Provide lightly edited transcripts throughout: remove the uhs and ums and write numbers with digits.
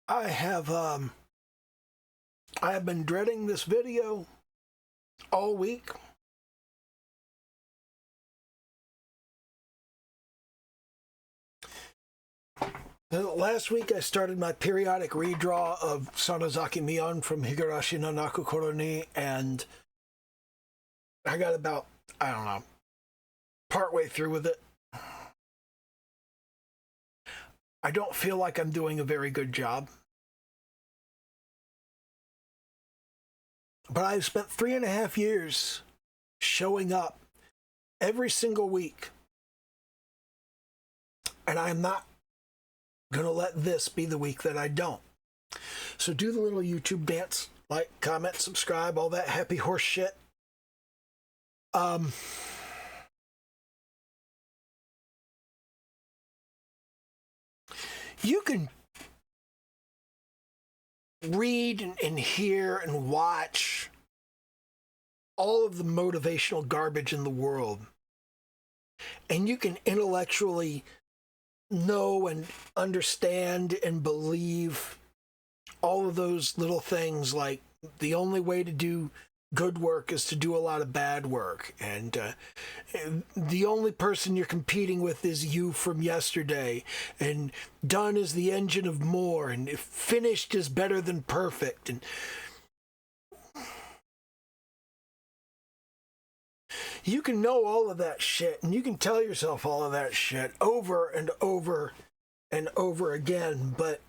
I have been dreading this video all week. Last week I started my periodic redraw of Sonozaki Mion from Higurashi no Nakokoro ni, and I got about, I don't know, partway through with it. I don't feel like I'm doing a very good job. But I've spent 3.5 years showing up every single week. And I'm not going to let this be the week that I don't. So do the little YouTube dance, like, comment, subscribe, all that happy horse shit. You can read and hear and watch all of the motivational garbage in the world, and you can intellectually know and understand and believe all of those little things, like the only way to do good work is to do a lot of bad work, and the only person you're competing with is you from yesterday, and done is the engine of more, and finished is better than perfect. And you can know all of that shit, and you can tell yourself all of that shit over and over and over again, but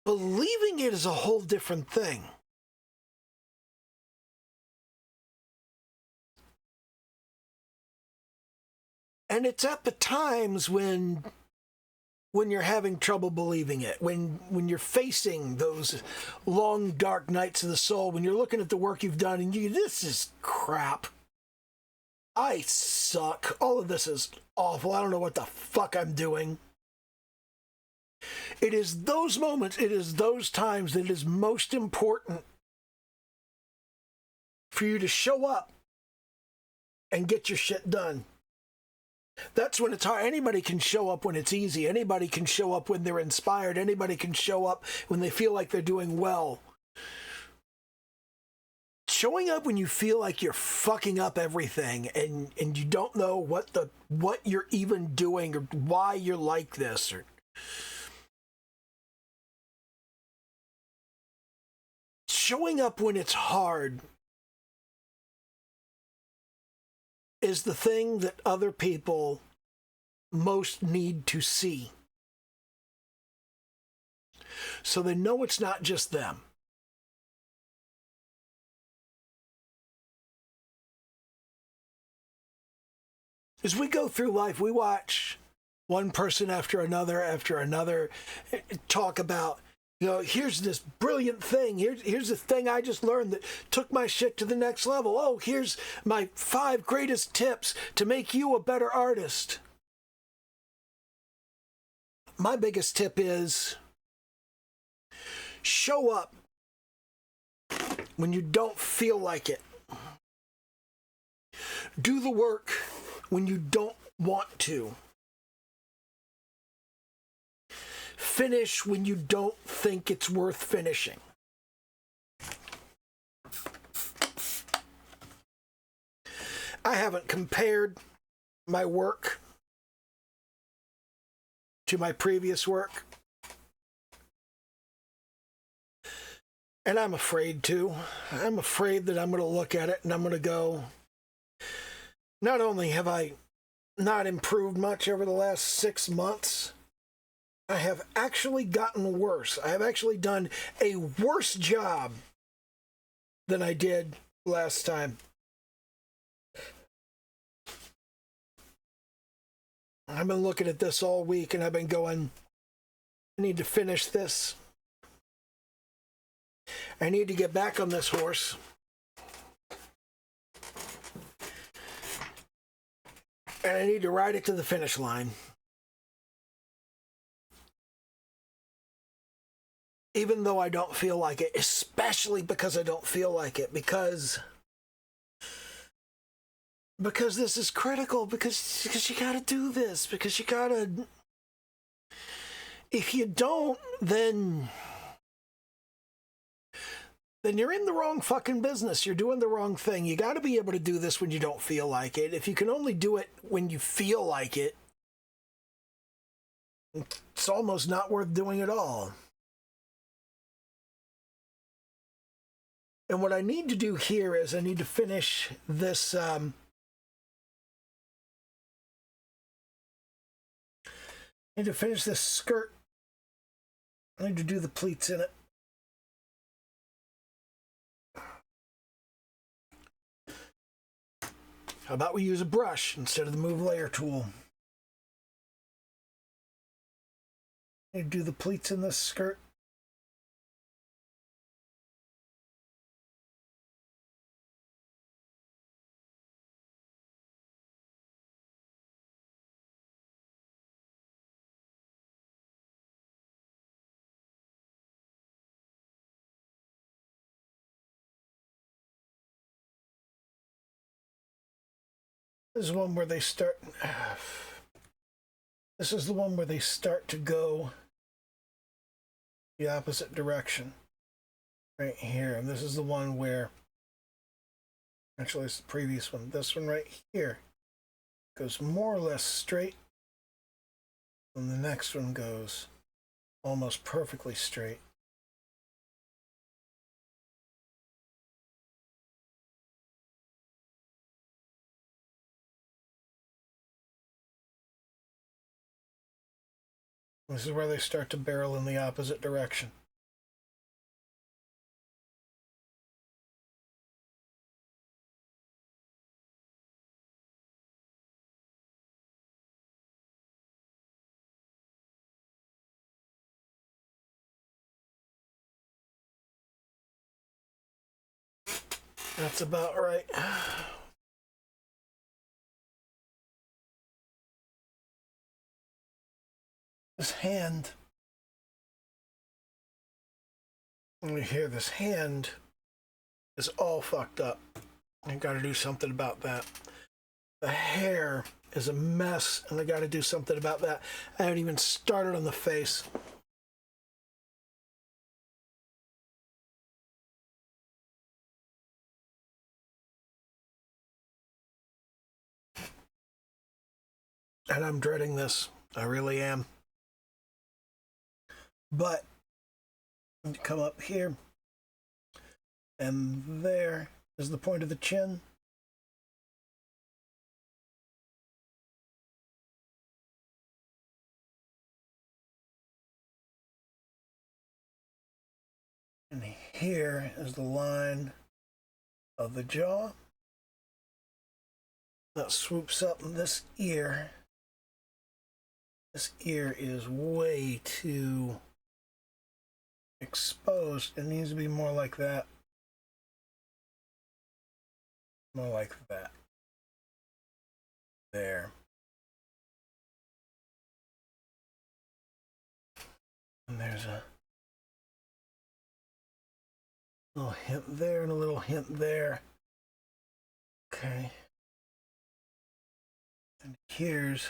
believing it is a whole different thing. And it's at the times when you're having trouble believing it, when you're facing those long, dark nights of the soul, when you're looking at the work you've done and this is crap. I suck. All of this is awful. I don't know what the fuck I'm doing. It is those moments, it is those times that it is most important for you to show up and get your shit done. That's when it's hard. Anybody can show up when it's easy. Anybody can show up when they're inspired. Anybody can show up when they feel like they're doing well. Showing up when you feel like you're fucking up everything and you don't know what you're even doing or why you're like this, or showing up when it's hard is the thing that other people most need to see, so they know it's not just them. As we go through life, we watch one person after another talk about, here's this brilliant thing. Here's the thing I just learned that took my shit to the next level. Oh, here's my 5 greatest tips to make you a better artist. My biggest tip is show up when you don't feel like it. Do the work when you don't want to. Finish when you don't think it's worth finishing. I haven't compared my work to my previous work, and I'm afraid to. I'm afraid that I'm going to look at it and I'm going to go, not only have I not improved much over the last 6 months, I have actually gotten worse. I have actually done a worse job than I did last time. I've been looking at this all week and I've been going, I need to finish this. I need to get back on this horse. And I need to ride it to the finish line. Even though I don't feel like it, especially because I don't feel like it, because this is critical, because you gotta do this, because you gotta If you don't, then you're in the wrong fucking business. You're doing the wrong thing. You got to be able to do this when you don't feel like it. If you can only do it when you feel like it, it's almost not worth doing at all. And what I need to do here is I need to finish this I need to finish this skirt. I need to do the pleats in it. How about we use a brush instead of the move layer tool? I need to do the pleats in this skirt. This is one where they start. This is the one where they start to go the opposite direction. Right here. And this is the one where. Actually, it's the previous one. This one right here goes more or less straight. And the next one goes almost perfectly straight. This is where they start to barrel in the opposite direction. That's about right. This hand, let me hear, this hand is all fucked up. I gotta do something about that. The hair is a mess, and I gotta do something about that. I haven't even started on the face. And I'm dreading this. I really am. But come up here, and there is the point of the chin. And here is the line of the jaw that swoops up in this ear. This ear is way too exposed. It needs to be more like that. More like that. There. And there's a little hint there and a little hint there. Okay. And here's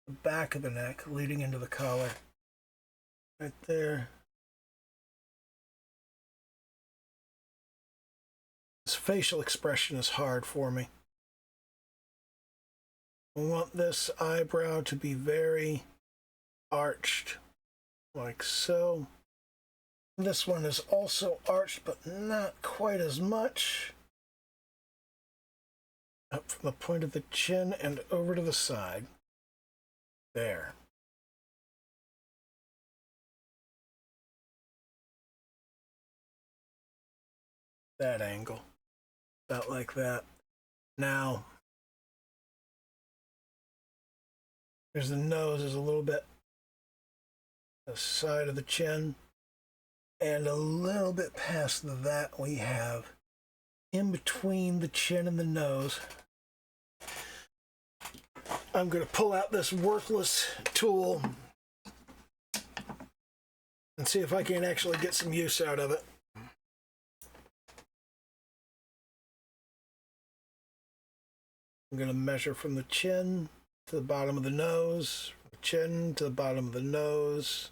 the back of the neck leading into the collar. Right there. This facial expression is hard for me. I want this eyebrow to be very arched, like so. This one is also arched, but not quite as much. Up from the point of the chin and over to the side. There. That angle. About like that. Now, there's the nose is a little bit the side of the chin, and a little bit past that we have in between the chin and the nose. I'm going to pull out this worthless tool and see if I can actually get some use out of it. I'm going to measure from the chin to the bottom of the nose, the chin to the bottom of the nose.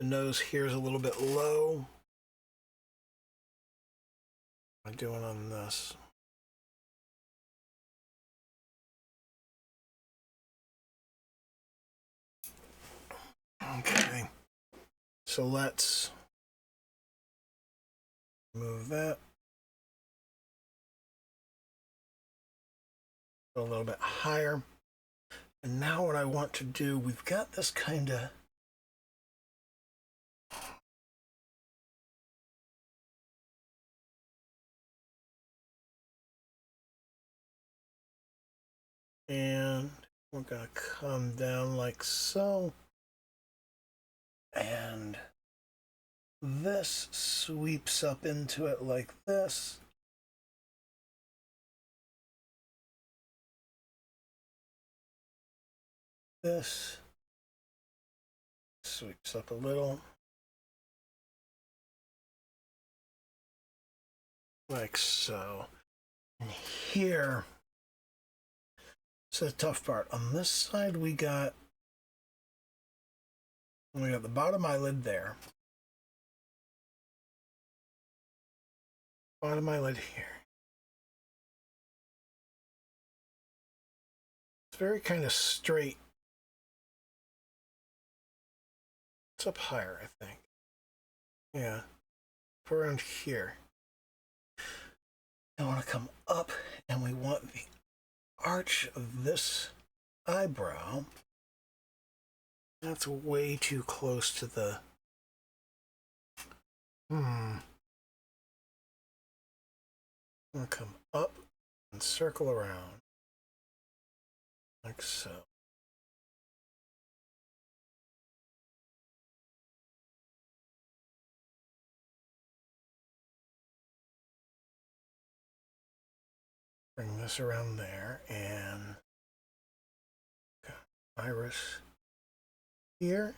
The nose here is a little bit low. What am I doing on this? Okay. So let's move that a little bit higher. And now what I want to do, we've got this kind of and we're going to come down like so. And this sweeps up into it like this. This sweeps up a little. Like so. And here, it's the tough part. On this side, we got the bottom eyelid there. Bottom eyelid here. It's very kind of straight. It's up higher, I think. Yeah. Around here. I want to come up, and we want the arch of this eyebrow. That's way too close to the... I'm going to come up and circle around. Like so. Bring this around there, and iris here.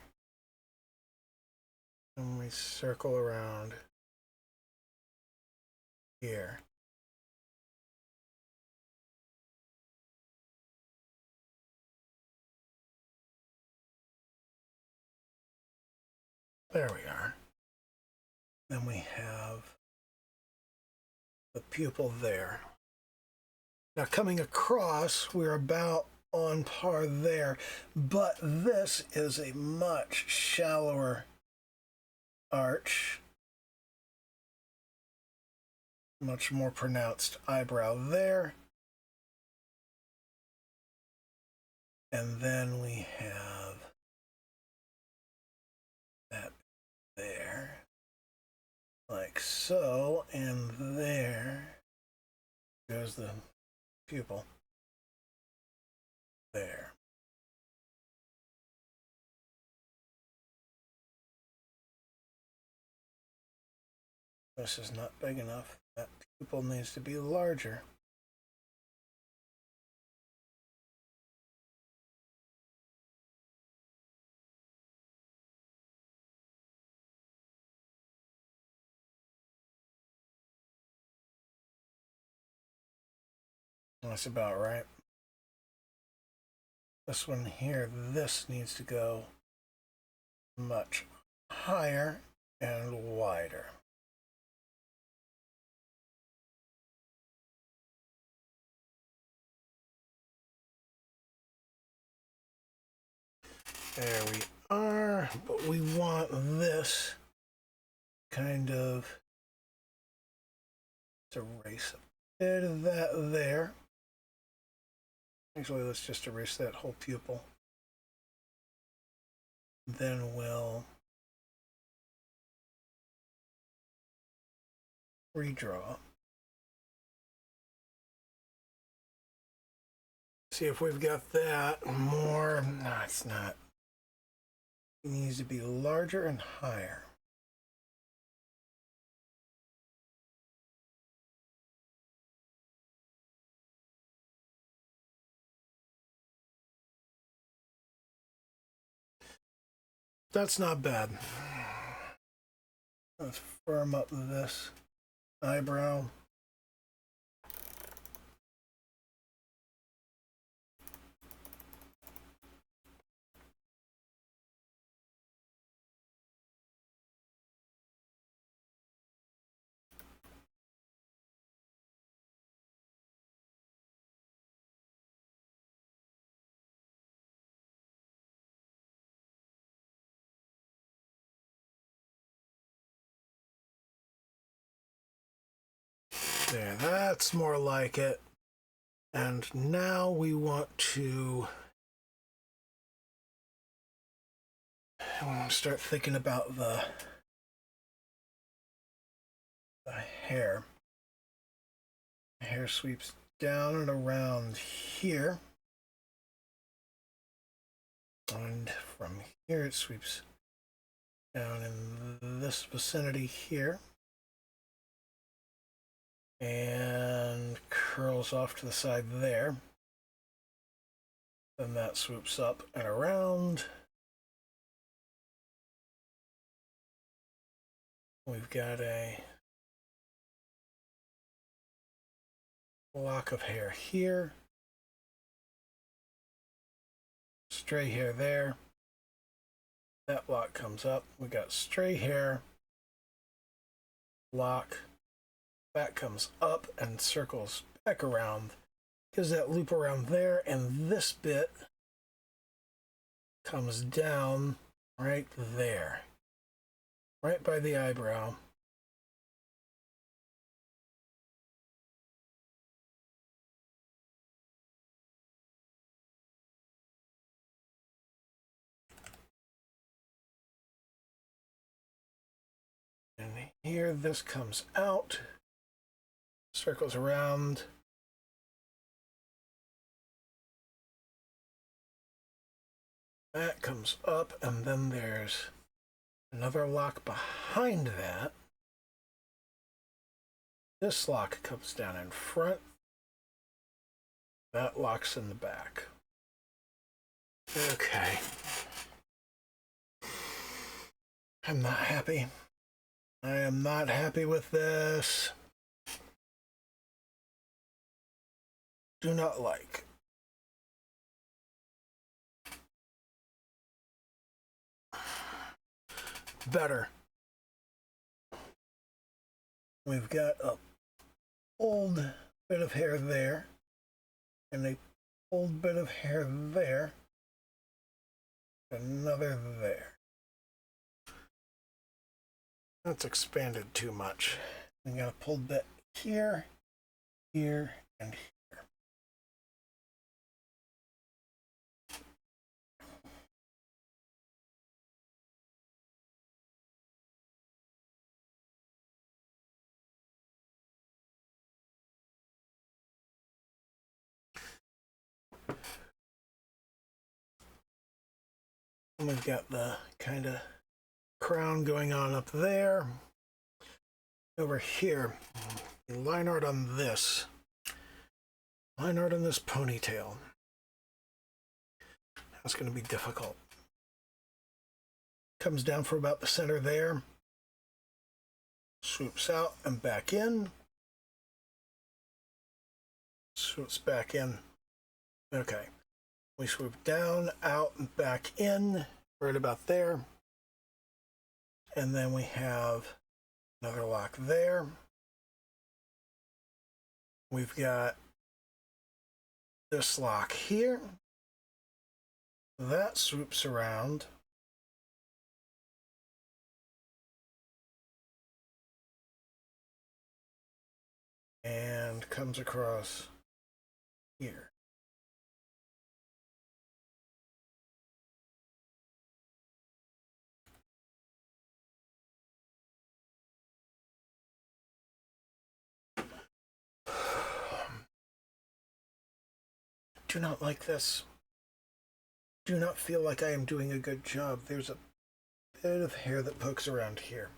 And we circle around here. There we are. Then we have the pupil there. Now coming across, we're about on par there, but this is a much shallower arch. Much more pronounced eyebrow there. And then we have that there, like so, and there goes the pupil. There. This is not big enough. That pupil needs to be larger. That's about right. This one here, this needs to go much higher and wider. There we are, but we want this kind of to erase a bit of that there. Actually, let's just erase that whole pupil. Then we'll redraw. See if we've got that more. No, it's not. It needs to be larger and higher. That's not bad. Let's firm up this eyebrow. There, that's more like it. And now we want to start thinking about the hair. The hair sweeps down and around here. And from here it sweeps down in this vicinity here. And curls off to the side there. Then that swoops up and around. We've got a lock of hair here. Stray hair there. That lock comes up. We got stray hair, lock. That comes up and circles back around. Gives that loop around there, and this bit comes down right there, right by the eyebrow. And here this comes out, circles around. That comes up, and then there's another lock behind that. This lock comes down in front. That locks in the back. Okay. I'm not happy. I am not happy with this. Do not like. Better. We've got a old bit of hair there, and a old bit of hair there, another there. That's expanded too much. We got a pulled bit here, here, and here. And we've got the kind of crown going on up there. Over here, line art on this. Line art on this ponytail. That's going to be difficult. Comes down for about the center there. Swoops out and back in. Swoops back in. Okay. We swoop down, out, and back in, right about there. And then we have another lock there. We've got this lock here. That swoops around. And comes across here. Do not like this. Do not feel like I am doing a good job. There's a bit of hair that pokes around here.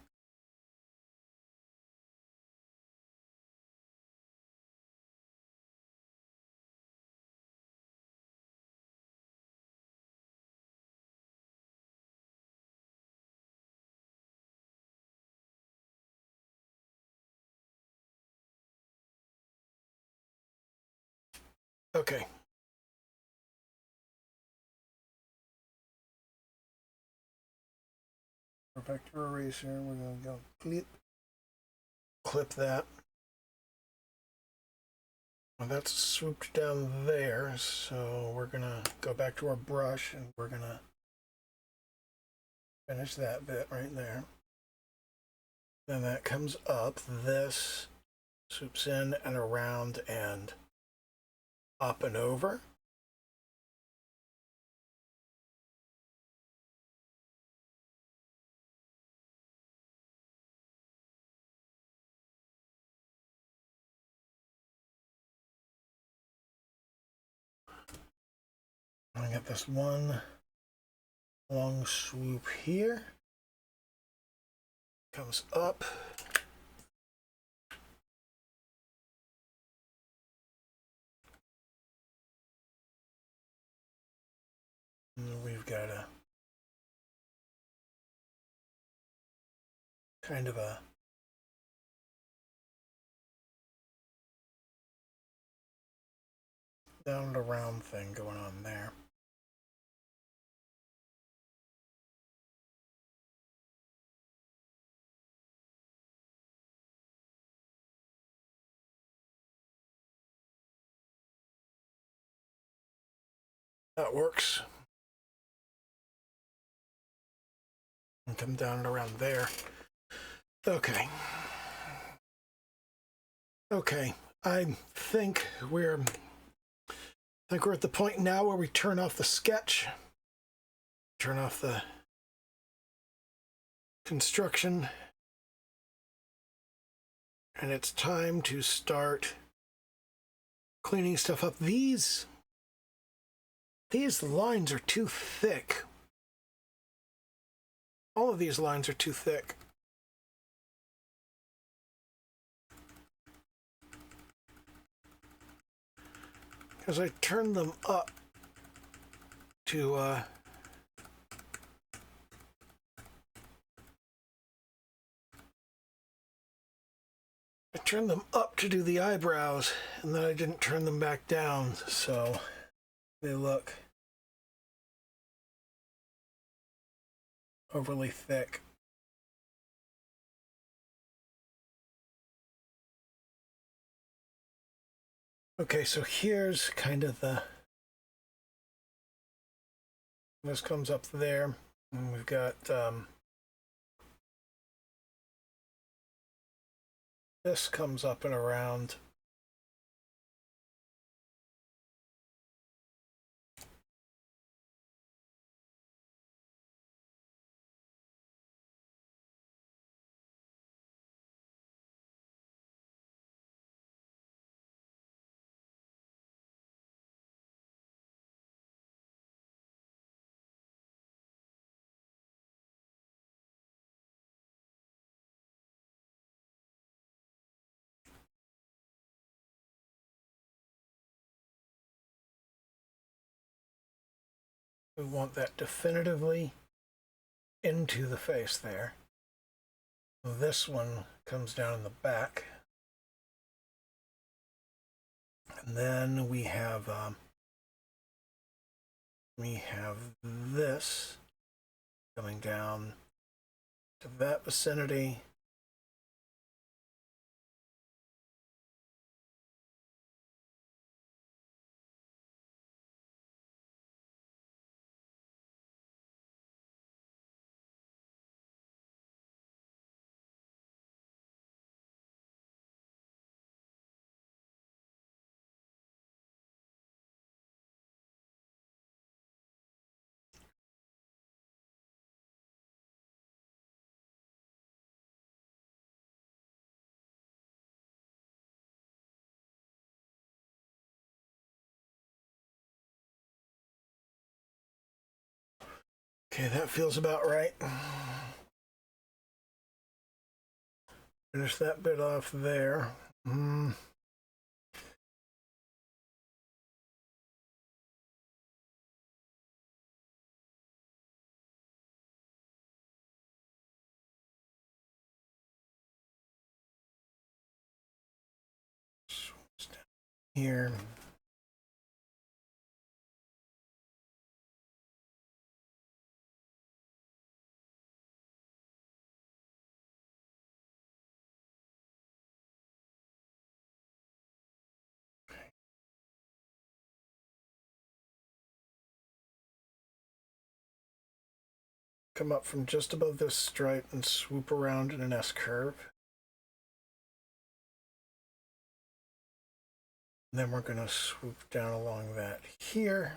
Okay. Vector eraser, we're going to go clip that. Well, that's swooped down there, so we're going to go back to our brush and we're going to finish that bit right there. Then that comes up. This Swoops in and around and up and over. I get this one long swoop here. Comes up. And we've got a kind of a down and around thing going on there. That works. And come down and around there. Okay. Okay. I think we're at the point now where we turn off the sketch, turn off the construction, and it's time to start cleaning stuff up. These lines are too thick. All of these lines are too thick. Because I turned them up to I turned them up to do the eyebrows, and then I didn't turn them back down, so they look overly thick. Okay, so here's kind of this comes up there, and we've got this comes up and around. We want that definitively into the face there. This one comes down in the back. And then we have this coming down to that vicinity. Okay, that feels about right. Finish that bit off there. Here. Come up from just above this stripe and swoop around in an S-curve. And then we're going to swoop down along that here.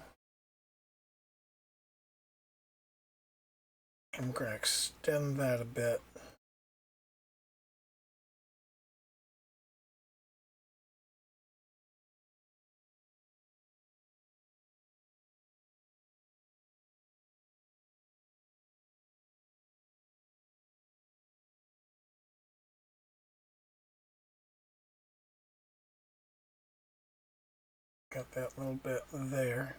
I'm going to extend that a bit. Got that little bit there.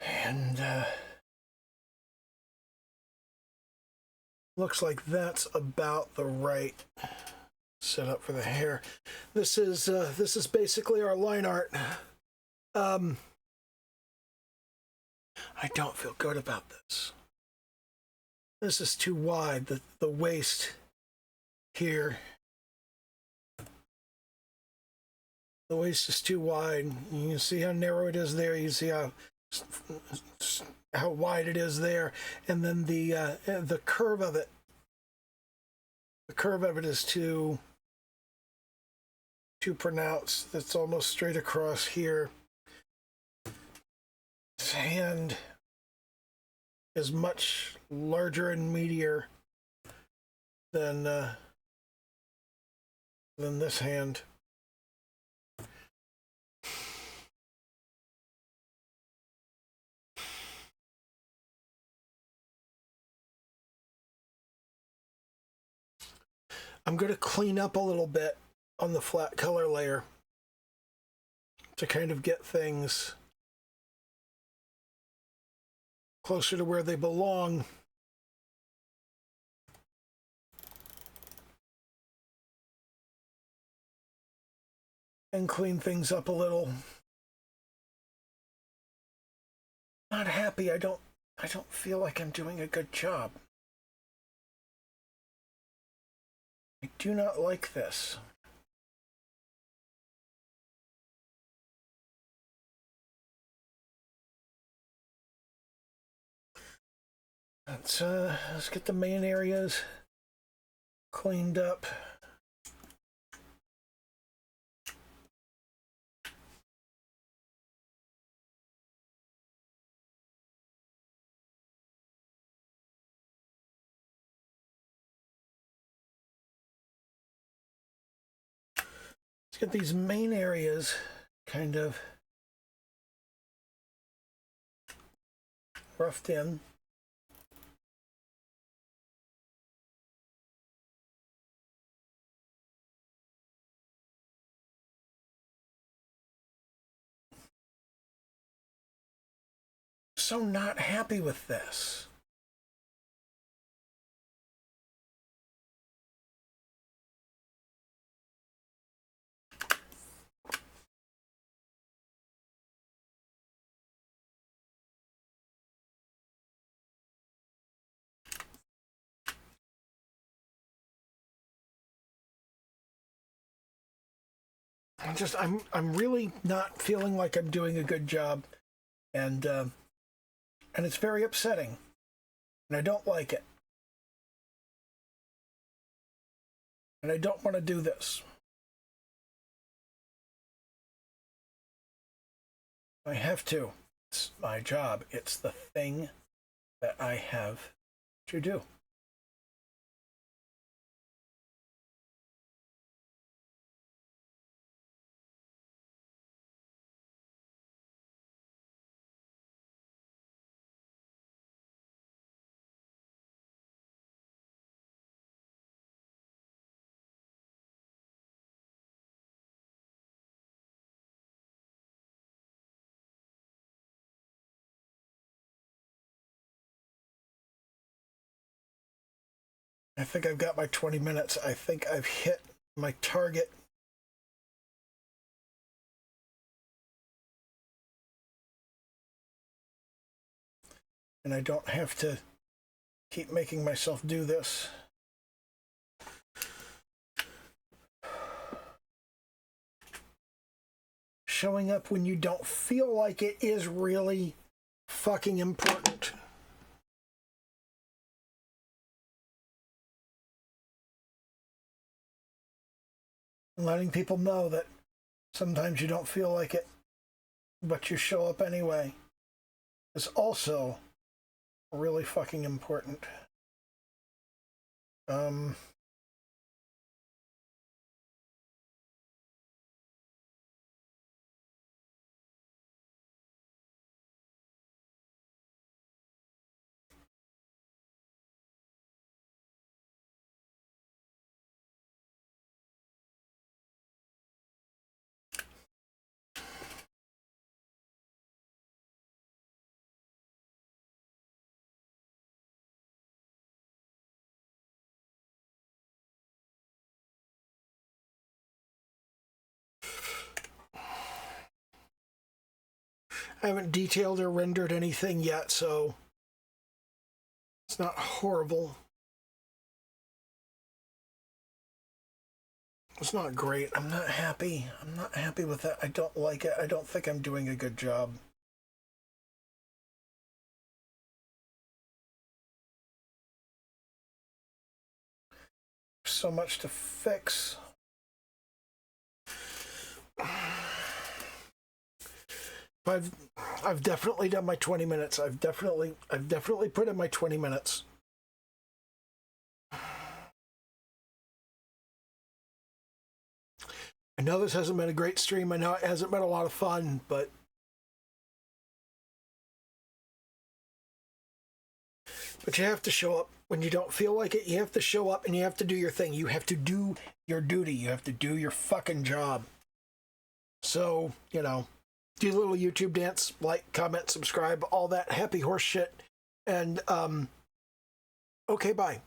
And looks like that's about the right setup for the hair. This is basically our line art. I don't feel good about this. This is too wide. The waist here. The waist is too wide. You can see how narrow it is there. You see how wide it is there, and then the curve of it. The curve of it is too pronounced. That's almost straight across here. His hand is much larger and meatier than this hand. I'm going to clean up a little bit on the flat color layer to kind of get things closer to where they belong. And clean things up a little. Not happy. I don't feel like I'm doing a good job. I do not like this. Let's get the main areas cleaned up. Let's get these main areas kind of roughed in. So not happy with this. I'm really not feeling like I'm doing a good job, and it's very upsetting, and I don't like it, and I don't want to do this. I have to. It's my job. It's the thing that I have to do. I think I've got my 20 minutes. I think I've hit my target. And I don't have to keep making myself do this. Showing up when you don't feel like it is really fucking important. And letting people know that sometimes you don't feel like it, but you show up anyway, is also really fucking important. I haven't detailed or rendered anything yet, so it's not horrible. It's not great. I'm not happy. I'm not happy with it. I don't like it. I don't think I'm doing a good job. So much to fix. I've definitely done my 20 minutes. I've definitely put in my 20 minutes. I know this hasn't been a great stream. I know it hasn't been a lot of fun, but you have to show up when you don't feel like it. You have to show up and you have to do your thing. You have to do your duty. You have to do your fucking job. So, you know, do a little YouTube dance, like, comment, subscribe, all that happy horse shit. And, okay, bye.